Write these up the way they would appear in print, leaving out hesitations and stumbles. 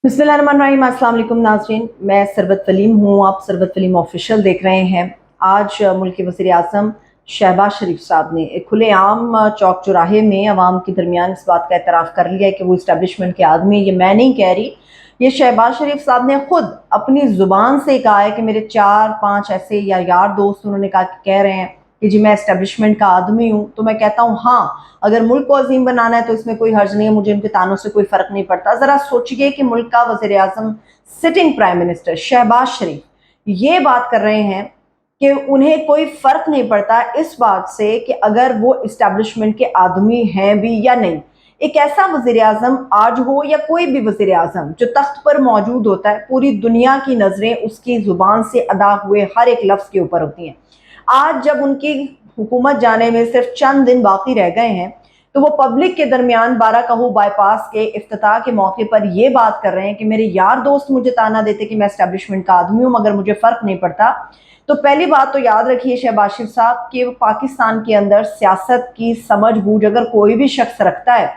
बिस्मिल्लाहिर्रहमानिर्रहीम। अस्सलाम वालेकुम नाज़रीन, मैं सरबत वलीम हूँ। आप सरबत वलीम ऑफिशियल देख रहे हैं। आज मुल्क के वज़ीर आज़म शहबाज शरीफ साहब ने एक खुलेआम चौक चौराहे में अवाम के दरमियान इस बात का एतराफ़ कर लिया है कि वो इस्टेब्लिशमेंट के आदमी। ये मैं नहीं कह रही, ये शहबाज शरीफ साहब ने खुद अपनी ज़ुबान से कहा है कि मेरे 4-5 ऐसे यार दोस्त उन्होंने कह रहे हैं कि जी मैं इस्टेब्लिशमेंट का आदमी हूँ। तो मैं कहता हूँ हाँ, अगर मुल्क को अजीम बनाना है तो इसमें कोई हर्ज नहीं है, मुझे उनके तानों से कोई फर्क नहीं पड़ता। जरा सोचिए कि मुल्क का वज़ीर आज़म, सिटिंग प्राइम मिनिस्टर शहबाज शरीफ ये बात कर रहे हैं कि उन्हें कोई फर्क नहीं पड़ता इस बात से कि अगर वो इस्टेब्लिशमेंट के आदमी हैं भी या नहीं। एक ऐसा वज़ीर आज़म आज हो या कोई भी वज़ीर आज़म जो तख्त पर मौजूद होता है, पूरी दुनिया की नज़रें उसकी ज़ुबान से अदा हुए हर एक लफ्ज़ के ऊपर होती हैं। आज जब उनकी हुकूमत जाने में सिर्फ चंद दिन बाकी रह गए हैं, तो वो पब्लिक के दरमियान बाराकाहू बाईपास के इफ्तिताह के मौके पर ये बात कर रहे हैं कि मेरे यार दोस्त मुझे ताना देते कि मैं एस्टेब्लिशमेंट का आदमी हूँ मगर मुझे फ़र्क नहीं पड़ता। तो पहली बात तो याद रखिए शहबाज शरीफ साहब कि पाकिस्तान के अंदर सियासत की समझ बूझ अगर कोई भी शख्स रखता है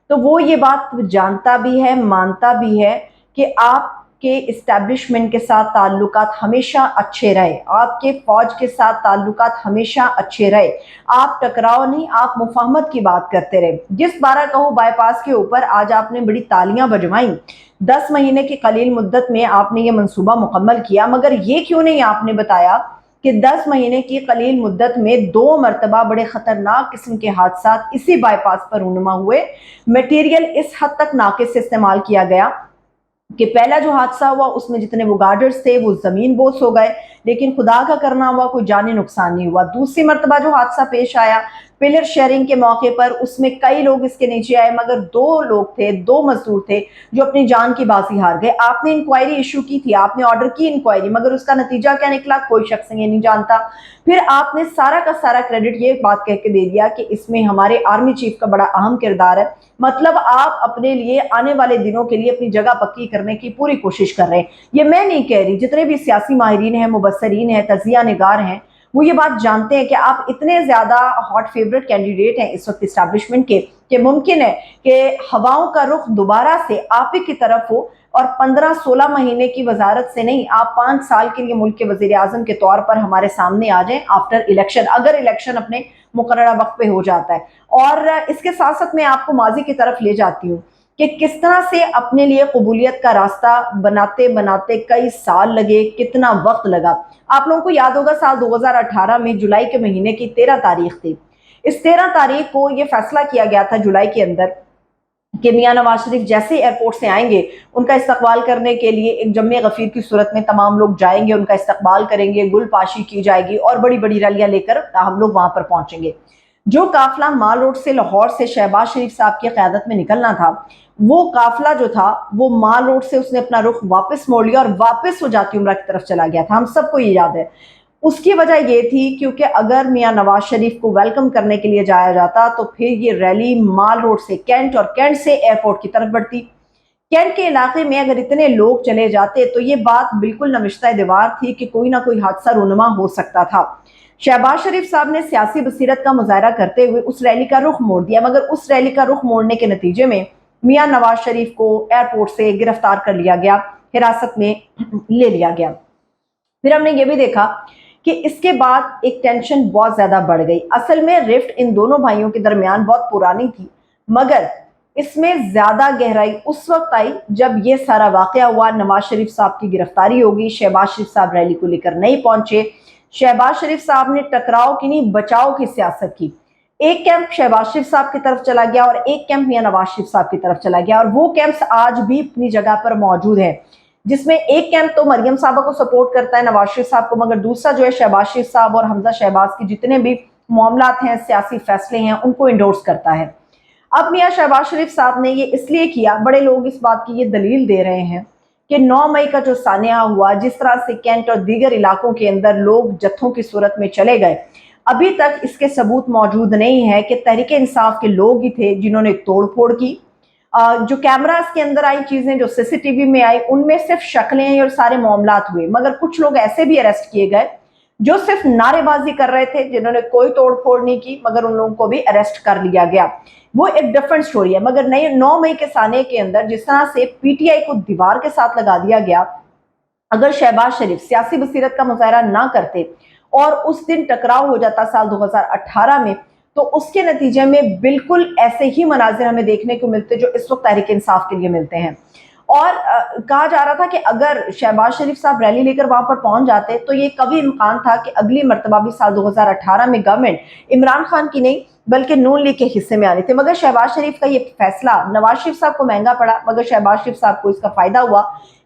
तो वो ये बात जानता भी है, मानता भी है कि आपके इस्टेब्लिशमेंट के साथ ताल्लुकात हमेशा अच्छे रहे, आपके फौज के साथ ताल्लुकात हमेशा अच्छे रहे। आप टकराव नहीं, आप मुफाहमत की बात करते रहे। जिस बाराकाहू बाईपास के ऊपर आज आपने बड़ी तालियां बजवाई, 10 महीने की कलील मुद्दत में आपने ये मंसूबा मुकम्मल किया, मगर ये क्यों नहीं आपने बताया कि 10 महीने की कलील मुद्दत में 2 मरतबा बड़े खतरनाक किस्म के हादसा इसी बाईपास पर रूनुमा हुए। मटेरियल इस हद तक नाकिस इस्तेमाल किया गया कि पहला जो हादसा हुआ उसमें जितने वो गार्डर्स थे वो जमीन बोस हो गए, लेकिन खुदा का करना हुआ कोई जानी नुकसान नहीं हुआ। दूसरी मरतबा जो हादसा पेश आया पिलर शेयरिंग के मौके पर, उसमें कई लोग इसके नीचे आए मगर 2 लोग थे, 2 मजदूर थे जो अपनी जान की बाजी हार गए। आपने इंक्वायरी इशू की थी, आपने ऑर्डर की इंक्वायरी, मगर उसका नतीजा क्या निकला कोई शख्स ये नहीं जानता। फिर आपने सारा का सारा क्रेडिट ये बात कह के दे दिया कि इसमें हमारे आर्मी चीफ का बड़ा अहम किरदार है। मतलब आप अपने लिए आने वाले दिनों के लिए अपनी जगह पक्की करने की पूरी कोशिश कर रहे हैं। ये मैं नहीं कह रही, जितने भी सियासी माहिरीन हैं, मुबसरीन हैं, तजिया निगार हैं, वो ये बात जानते हैं कि आप इतने ज्यादा हॉट फेवरेट कैंडिडेट हैं इस वक्त इस्टेब्लिशमेंट के कि मुमकिन है कि हवाओं का रुख दोबारा से आप ही की तरफ हो और 15-16 महीने की वजारत से नहीं, आप 5 साल के लिए मुल्क के वजीर आजम के तौर पर हमारे सामने आ जाएं आफ्टर इलेक्शन, अगर इलेक्शन अपने मुकर्ररा वक्त पे हो जाता है। और इसके साथ साथ मैं आपको माजी की तरफ ले जाती हूँ कि किस तरह से अपने लिए कबूलियत का रास्ता बनाते बनाते कई साल लगे, कितना वक्त लगा। आप लोगों को याद होगा साल 2018 में जुलाई के महीने की 13 तारीख थी। इस 13 तारीख को यह फैसला किया गया था जुलाई के अंदर कि मियां नवाज शरीफ जैसे एयरपोर्ट से आएंगे उनका इस्तकबाल करने के लिए एक जम्मे गफीर की सूरत में तमाम लोग जाएंगे, उनका इस्तकबाल करेंगे, गुलपाशी की जाएगी और बड़ी बड़ी रैलियां लेकर हम लोग वहां पर पहुंचेंगे। जो काफिला माल रोड से लाहौर से शहबाज शरीफ साहब की क़यादत में निकलना था, वो काफिला जो था वो माल रोड से उसने अपना रुख वापस मोड़ लिया और वापस वो जाती उम्रा की तरफ चला गया था। हम सबको ये याद है। उसकी वजह ये थी क्योंकि अगर मियां नवाज शरीफ को वेलकम करने के लिए जाया जाता तो फिर ये रैली माल रोड से कैंट और कैंट से एयरपोर्ट की तरफ बढ़ती। कैंट के इलाके में अगर इतने लोग चले जाते तो ये बात बिल्कुल नविश्ता दीवार थी कि कोई ना कोई हादसा रूनुमा हो सकता था। शहबाज शरीफ साहब ने सियासी बसीरत का मुजाहरा करते हुए उस रैली का रुख मोड़ दिया, मगर उस रैली का रुख मोड़ने के नतीजे में मियां नवाज शरीफ को एयरपोर्ट से गिरफ्तार कर लिया गया, हिरासत में ले लिया गया। फिर हमने ये भी देखा कि इसके बाद एक टेंशन बहुत ज्यादा बढ़ गई। असल में रिफ्ट इन दोनों भाइयों के दरमियान बहुत पुरानी थी, मगर इसमें ज्यादा गहराई उस वक्त आई जब ये सारा वाकया हुआ। नवाज शरीफ साहब की गिरफ्तारी होगी, शहबाज शरीफ साहब रैली को लेकर नहीं पहुंचे। शहबाज शरीफ साहब ने टकराव की नहीं बचाव की सियासत की। एक कैंप शहबाज शरीफ साहब की तरफ चला गया और एक कैंप मियां नवाज शरीफ साहब की तरफ चला गया, और वो कैंप्स आज भी अपनी जगह पर मौजूद है, जिसमें एक कैंप तो मरियम साहबा को सपोर्ट करता है, नवाज शरीफ साहब को, मगर दूसरा जो है शहबाज शरीफ साहब और हमजा शहबाज की जितने भी मामलात हैं, सियासी फैसले हैं, उनको इंडोर्स करता है। अब मियां शहबाज शरीफ साहब ने ये इसलिए किया, बड़े लोग इस बात की ये दलील दे रहे हैं कि 9 मई का जो सानिया हुआ, जिस तरह से कैंट और दीगर इलाकों के अंदर लोग जत्थों की सूरत में चले गए, अभी तक इसके सबूत मौजूद नहीं है कि तहरीक इंसाफ के लोग ही थे जिन्होंने तोड़ फोड़ की। जो कैमरास के अंदर आई चीजें, जो सीसीटीवी में आई, उनमें सिर्फ शक्लें और सारे मामलात हुए, मगर कुछ लोग ऐसे भी अरेस्ट किए गए जो सिर्फ नारेबाजी कर रहे थे, जिन्होंने कोई तोड़ फोड़ नहीं की, मगर उन लोगों को भी अरेस्ट कर लिया गया। وہ ایک ڈفرنٹ سٹوری ہے. مگر 9 مئی کے سانے کے اندر جس طرح سے پی ٹی آئی کو دیوار کے ساتھ لگا دیا گیا، اگر شہباز شریف سیاسی بصیرت کا مظاہرہ نہ کرتے اور اس دن ٹکراؤ ہو جاتا سال 2018 میں، تو اس کے نتیجے میں بالکل ایسے ہی مناظر ہمیں دیکھنے کو ملتے جو اس وقت تحریک انصاف کے لیے ملتے ہیں. اور کہا جا رہا تھا کہ اگر شہباز شریف صاحب ریلی لے کر وہاں پر پہنچ جاتے تو یہ کبھی امکان تھا کہ اگلی مرتبہ بھی سال 2018 میں گورنمنٹ عمران خان کی نہیں بلکہ نون لیگ کے حصے میں آنی تھی. مگر شہباز شریف کا یہ فیصلہ نواز شریف صاحب کو مہنگا پڑا، مگر شہباز شریف صاحب کو اس کا فائدہ ہوا.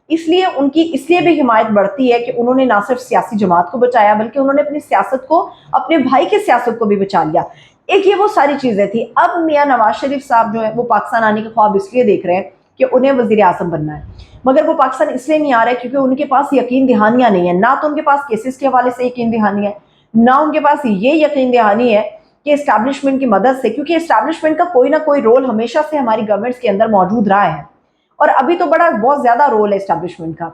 اس لیے ان کی اس لیے بھی حمایت بڑھتی ہے کہ انہوں نے نہ صرف سیاسی جماعت کو بچایا بلکہ انہوں نے اپنی سیاست کو، اپنے بھائی کی سیاست کو بھی بچا لیا. ایک یہ وہ ساری چیزیں تھیں. اب میاں نواز شریف صاحب جو ہے وہ پاکستان آنے کے خواب اس لیے دیکھ رہے ہیں کہ انہیں وزیر اعظم بننا ہے، مگر وہ پاکستان اس لیے نہیں آ رہے کیونکہ ان کے پاس یقین دہانیاں نہیں ہیں. نہ تو ان کے پاس کیسز کے حوالے سے یقین دہانی ہے، نہ ان کے پاس یہ یقین دہانی ہے کہ اسٹیبلشمنٹ کی مدد سے، کیونکہ اسٹیبلشمنٹ کا کوئی نہ کوئی رول ہمیشہ سے ہماری گورنمنٹس کے اندر موجود رہا ہے اور ابھی تو بہت زیادہ رول ہے اسٹیبلشمنٹ کا.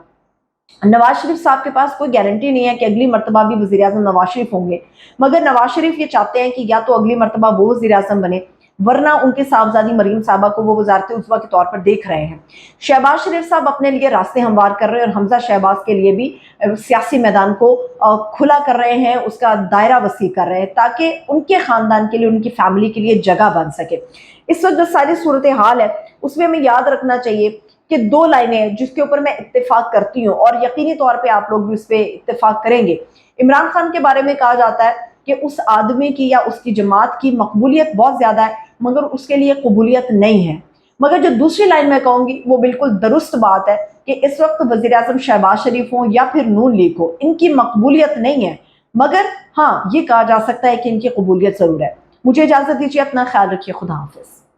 نواز شریف صاحب کے پاس کوئی گارنٹی نہیں ہے کہ اگلی مرتبہ بھی وزیر اعظم نواز شریف ہوں گے، مگر نواز شریف یہ چاہتے ہیں کہ یا تو اگلی مرتبہ وہ وزیر اعظم بنے، ورنہ ان کے صاحبزادی مریم صاحبہ کو وہ وزارت عظمیٰ کے طور پر دیکھ رہے ہیں. شہباز شریف صاحب اپنے لیے راستے ہموار کر رہے ہیں اور حمزہ شہباز کے لیے بھی سیاسی میدان کو کھلا کر رہے ہیں، اس کا دائرہ وسیع کر رہے ہیں تاکہ ان کے خاندان کے لیے، ان کی فیملی کے لیے جگہ بن سکے. اس وقت جو ساری صورتحال ہے اس میں ہمیں یاد رکھنا چاہیے کہ 2 لائنیں ہیں جس کے اوپر میں اتفاق کرتی ہوں اور یقینی طور پہ آپ لوگ بھی اس پہ اتفاق کریں گے. عمران خان کے بارے میں کہا جاتا ہے کہ اس آدمی کی یا اس کی جماعت کی مقبولیت بہت زیادہ ہے مگر اس کے لیے قبولیت نہیں ہے. مگر جو دوسری لائن میں کہوں گی وہ بالکل درست بات ہے کہ اس وقت وزیر اعظم شہباز شریف ہوں یا پھر نون لیگ ہو، ان کی مقبولیت نہیں ہے، مگر ہاں یہ کہا جا سکتا ہے کہ ان کی قبولیت ضرور ہے. مجھے اجازت دیجیے، اپنا خیال رکھیے. خدا حافظ.